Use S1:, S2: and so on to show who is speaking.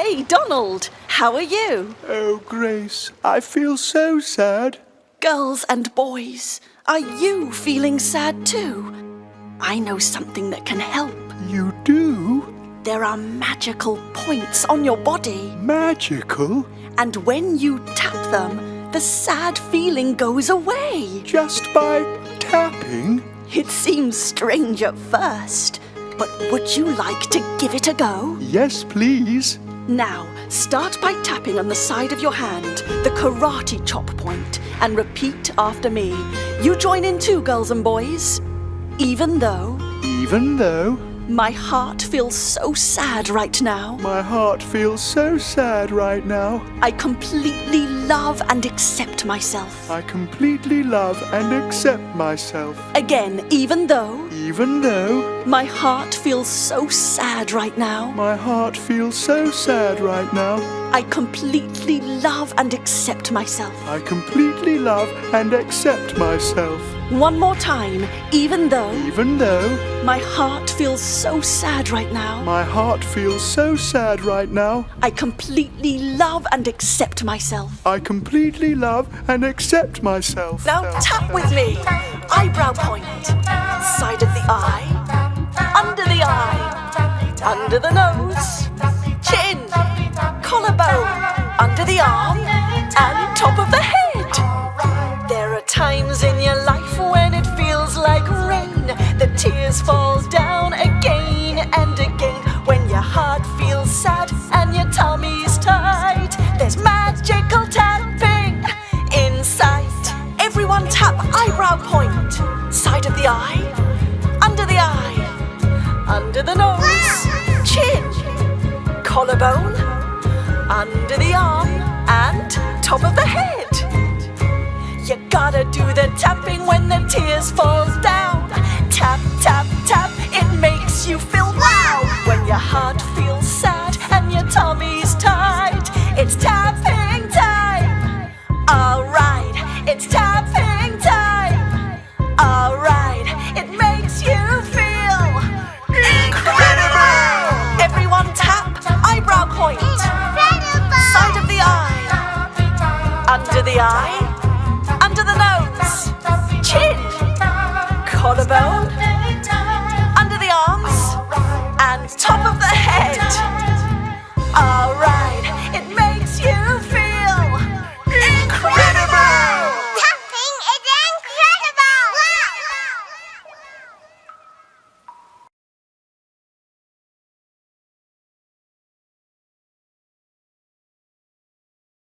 S1: Hey, Donald, how are you?
S2: Oh, Grace, I feel so sad.
S1: Girls and boys, are you feeling sad too? I know something that can help.
S2: You do?
S1: There are magical points on your body.
S2: Magical?
S1: And when you tap them, the sad feeling goes away.
S2: Just by tapping?
S1: It seems strange at first, but would you like to give it a go?
S2: Yes, please.
S1: Now, start by tapping on the side of your hand, the karate chop point, and repeat after me. You join in too, girls and boys. Even though my heart feels so sad right now,
S2: my heart feels so sad right now.
S1: I completely love and accept myself.
S2: I completely love and accept myself.
S1: Again, even though
S2: my
S1: my heart feels so sad right now,
S2: heart feels so sad right now.
S1: I completely love and accept myself.
S2: I completely love and accept myself.
S1: One more time, even though
S2: my
S1: my heart feels so sad right now,
S2: heart feels so sad right now.
S1: I completely love and accept myself.
S2: I completely love and accept myself.
S1: Now tap with me. Eyebrow point, side of the eye, under the eye, under the nose, chin, collarbone, under the arm, and top of the head. There are times in your life when it feels like rain. The tears fall down again and again. When your heart feels sad and your tummy's tight, there's magical tapping in sight. Everyone tap eyebrow point, side of the eye, under the nose, chin, collarbone, under the arm, and top of the head. You gotta do the tapping when the tears fall